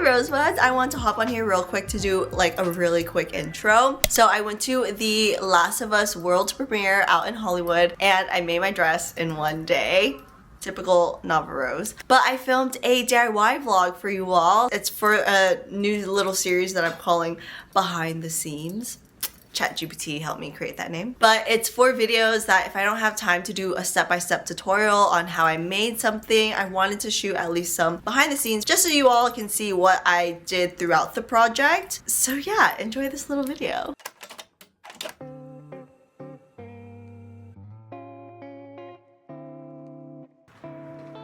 Rosebuds, I want to hop on here real quick to do like a really quick intro. So I went to the Last of Us world premiere out in Hollywood and I made my dress in one day. Typical Nava Rose. But I filmed a DIY vlog for you all. It's for a new little series that I'm calling Behind the Scenes. ChatGPT helped me create that name. But it's for videos that if I don't have time to do a step-by-step tutorial on how I made something, I wanted to shoot at least some behind the scenes just so you all can see what I did throughout the project. So yeah, enjoy this little video.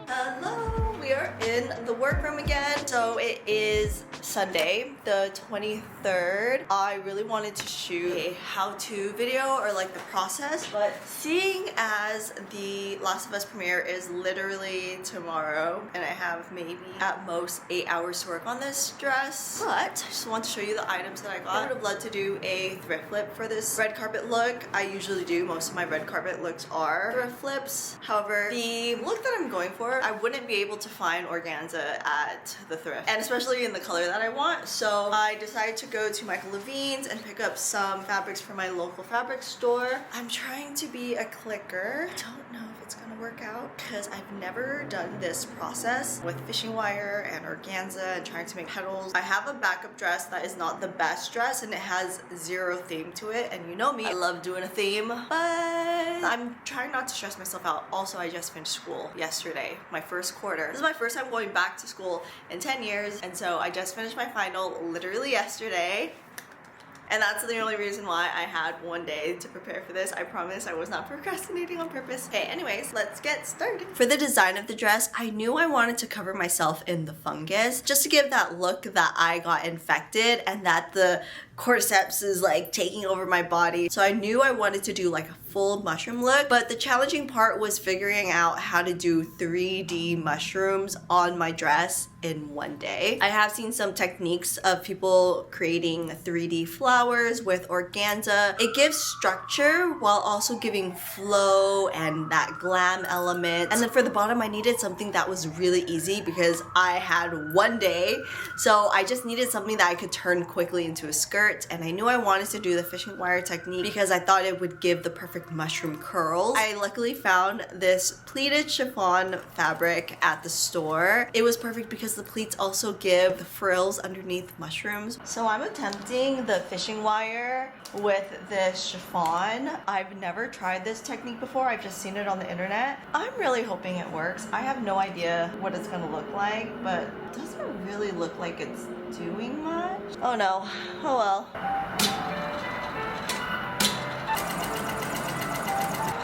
Hello, we are in the workroom again. So it is Sunday, the 23rd. I really wanted to shoot a how-to video or like the process, but seeing as the Last of Us premiere is literally tomorrow and I have maybe at most 8 hours to work on this dress, but I just want to show you the items that I got. I would have loved to do a thrift flip for this red carpet look. I usually do. Most of my red carpet looks are thrift flips. However, the look that I'm going for, I wouldn't be able to find organza at the thrift, and especially in the color that I want. So I decided to go to Michael Levine's and pick up some fabrics from my local fabric store. I'm trying to be a clicker. Don't know if it's gonna work out because I've never done this process with fishing wire and organza and trying to make petals. I have a backup dress that is not the best dress and it has zero theme to it, and you know me, I love doing a theme, but I'm trying not to stress myself out. Also, I just finished school yesterday, my first quarter. This is my first time going back to school in 10 years, and so I just finished my final literally yesterday. And that's the only reason why I had one day to prepare for this. I promise I was not procrastinating on purpose. Okay, anyways, let's get started. For the design of the dress, I knew I wanted to cover myself in the fungus just to give that look that I got infected and that the cordyceps is like taking over my body. So I knew I wanted to do like a full mushroom look, but the challenging part was figuring out how to do 3D mushrooms on my dress in one day. I have seen some techniques of people creating 3D flowers with organza. It gives structure while also giving flow and that glam element. And then for the bottom, I needed something that was really easy because I had one day. So I just needed something that I could turn quickly into a skirt. And I knew I wanted to do the fishing wire technique because I thought it would give the perfect mushroom curls. I luckily found this pleated chiffon fabric at the store. It was perfect because the pleats also give the frills underneath mushrooms. So I'm attempting the fishing wire with this chiffon. I've never tried this technique before. I've just seen it on the internet. I'm really hoping it works. I have no idea what it's gonna look like, but it doesn't really look like it's doing much. Oh no. Oh well.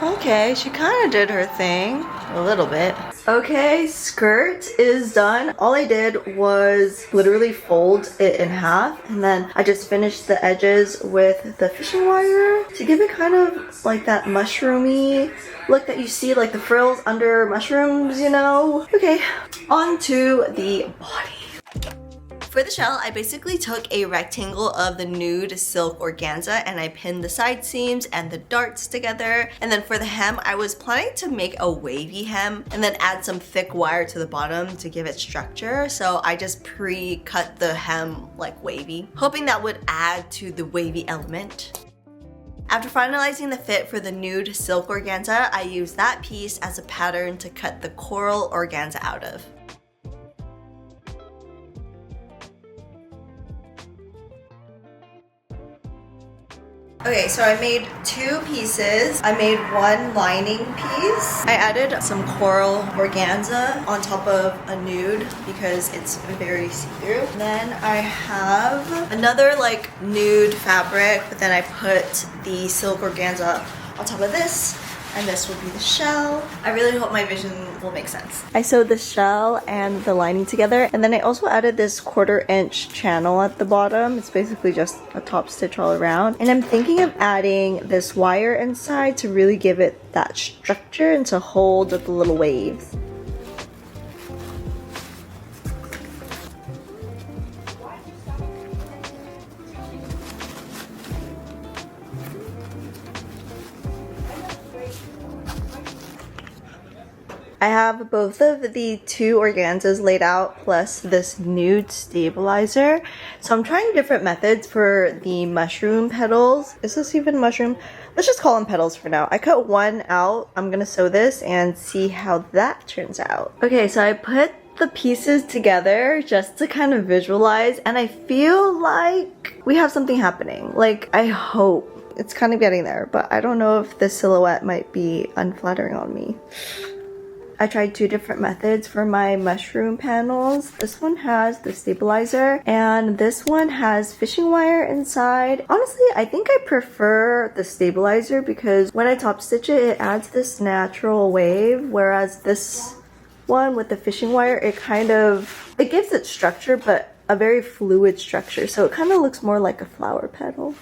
Okay, she kind of did her thing a little bit. Okay, skirt is done. All I did was literally fold it in half, and then I just finished the edges with the fishing wire to give it kind of like that mushroomy look that you see, like the frills under mushrooms, you know? Okay, on to the body. For the shell, I basically took a rectangle of the nude silk organza and I pinned the side seams and the darts together. And then for the hem, I was planning to make a wavy hem and then add some thick wire to the bottom to give it structure. So I just pre-cut the hem like wavy, hoping that would add to the wavy element. After finalizing the fit for the nude silk organza, I used that piece as a pattern to cut the coral organza out of. Okay, so I made two pieces. I made one lining piece. I added some coral organza on top of a nude because it's very see-through. Then I have another like nude fabric, but then I put the silk organza on top of this. And this will be the shell. I really hope my vision will make sense. I sewed the shell and the lining together, and then I also added this 1/4 inch channel at the bottom. It's basically just a top stitch all around. And I'm thinking of adding this wire inside to really give it that structure and to hold the little waves. I have both of the two organzas laid out plus this nude stabilizer. So I'm trying different methods for the mushroom petals. Is this even mushroom? Let's just call them petals for now. I cut one out. I'm gonna sew this and see how that turns out. Okay, so I put the pieces together just to kind of visualize, and I feel like we have something happening. Like, I hope. It's kind of getting there, but I don't know if the silhouette might be unflattering on me. I tried two different methods for my mushroom panels. This one has the stabilizer and this one has fishing wire inside. Honestly, I think I prefer the stabilizer because when I top stitch it, it adds this natural wave, whereas this one with the fishing wire, it gives it structure, but a very fluid structure, so it kind of looks more like a flower petal.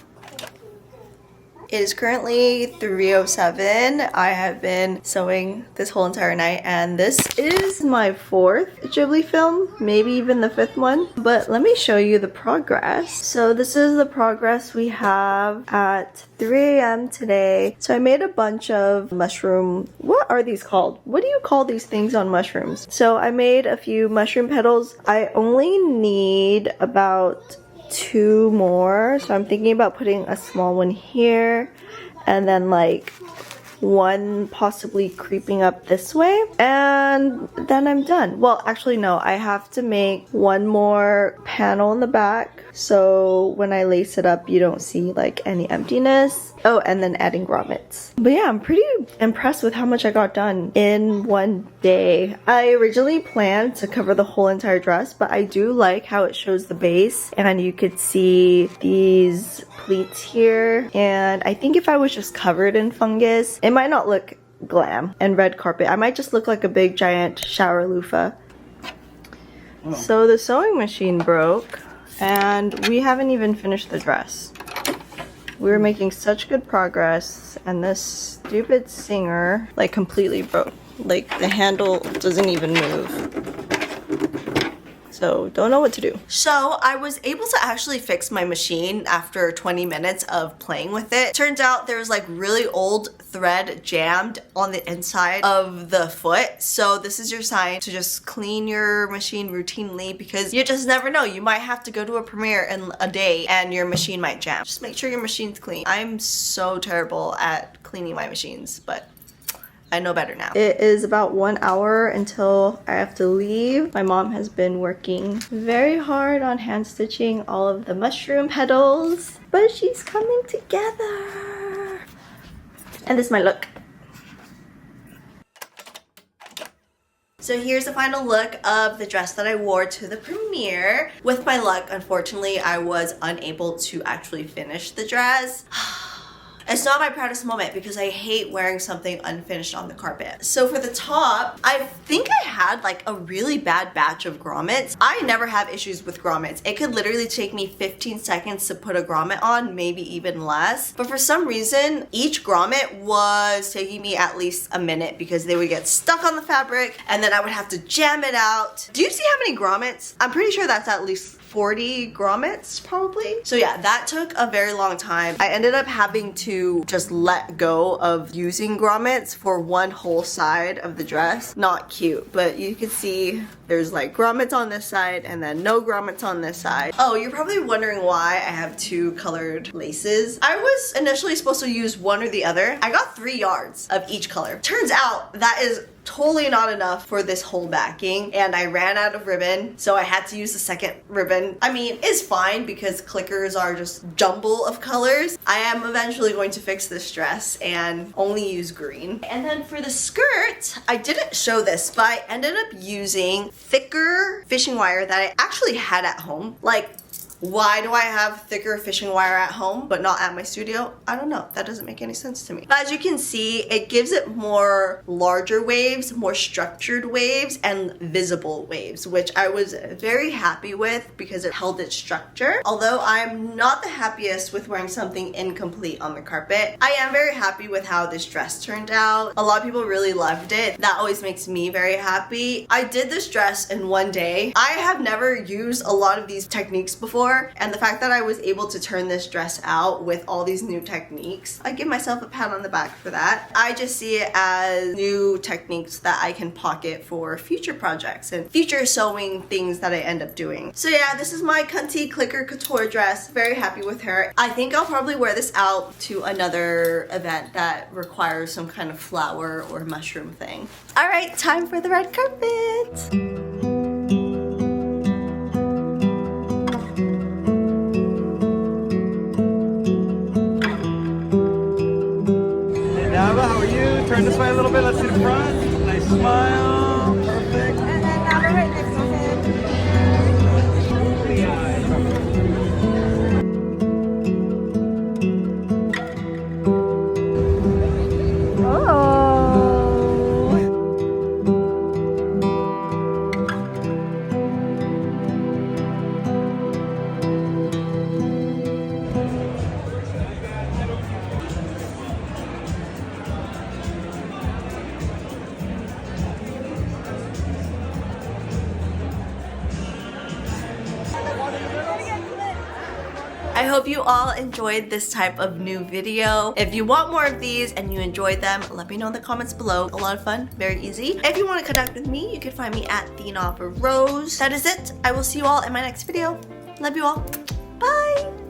It is currently 3:07. I have been sewing this whole entire night, and this is my fourth Ghibli film, maybe even the fifth one. But let me show you the progress. So this is the progress we have at 3 a.m. today. So I made a bunch of mushroom, what are these called? What do you call these things on mushrooms? So I made a few mushroom petals. I only need about 2 more, so I'm thinking about putting a small one here and then like one possibly creeping up this way, and then I'm done. Well, actually no, I have to make one more panel in the back so when I lace it up you don't see like any emptiness. Oh, and then adding grommets. But yeah, I'm pretty impressed with how much I got done in one day. I originally planned to cover the whole entire dress, but I do like how it shows the base and you could see these pleats here. And I think if I was just covered in fungus, it might not look glam and red carpet. I might just look like a big giant shower loofah. Oh. So the sewing machine broke and we haven't even finished the dress. We were making such good progress and this stupid singer like completely broke. Like the handle doesn't even move. So don't know what to do. So I was able to actually fix my machine after 20 minutes of playing with it. Turns out there's like really old thread jammed on the inside of the foot. So this is your sign to just clean your machine routinely because you just never know. You might have to go to a premiere in a day and your machine might jam. Just make sure your machine's clean. I'm so terrible at cleaning my machines, but I know better now. It is about 1 hour until I have to leave. My mom has been working very hard on hand stitching all of the mushroom petals, but she's coming together. And this is my look. So here's the final look of the dress that I wore to the premiere. With my luck, unfortunately, I was unable to actually finish the dress. It's not my proudest moment because I hate wearing something unfinished on the carpet. So for the top, I think I had like a really bad batch of grommets. I never have issues with grommets. It could literally take me 15 seconds to put a grommet on, maybe even less. But for some reason, each grommet was taking me at least a minute because they would get stuck on the fabric and then I would have to jam it out. Do you see how many grommets? I'm pretty sure that's at least 40 grommets probably. So yeah, that took a very long time. I ended up having to just let go of using grommets for one whole side of the dress. Not cute, but you can see there's like grommets on this side and then no grommets on this side. Oh, you're probably wondering why I have 2 colored laces. I was initially supposed to use one or the other. I got 3 yards of each color. Turns out that is totally not enough for this whole backing and I ran out of ribbon, so I had to use the second ribbon. I mean, it's fine because clickers are just jumble of colors. I am eventually going to fix this dress and only use green. And then for the skirt, I didn't show this, but I ended up using thicker fishing wire that I actually had at home. Like, why do I have thicker fishing wire at home but not at my studio? I don't know. That doesn't make any sense to me. But as you can see, it gives it more larger waves, more structured waves, and visible waves, which I was very happy with because it held its structure. Although I'm not the happiest with wearing something incomplete on the carpet, I am very happy with how this dress turned out. A lot of people really loved it. That always makes me very happy. I did this dress in one day. I have never used a lot of these techniques before. before. And the fact that I was able to turn this dress out with all these new techniques, I give myself a pat on the back for that. I just see it as new techniques that I can pocket for future projects and future sewing things that I end up doing. So yeah, this is my cunty clicker couture dress. Very happy with her. I think I'll probably wear this out to another event that requires some kind of flower or mushroom thing. All right, time for the red carpet. Nava, how are you? Turn this way a little bit. Let's see the front. Nice smile. Perfect. And then Nava right next to him. I hope you all enjoyed this type of new video. If you want more of these and you enjoyed them, let me know in the comments below. A lot of fun, very easy. If you want to connect with me, you can find me at the Nava Rose. That is it. I will see you all in my next video. Love you all. Bye.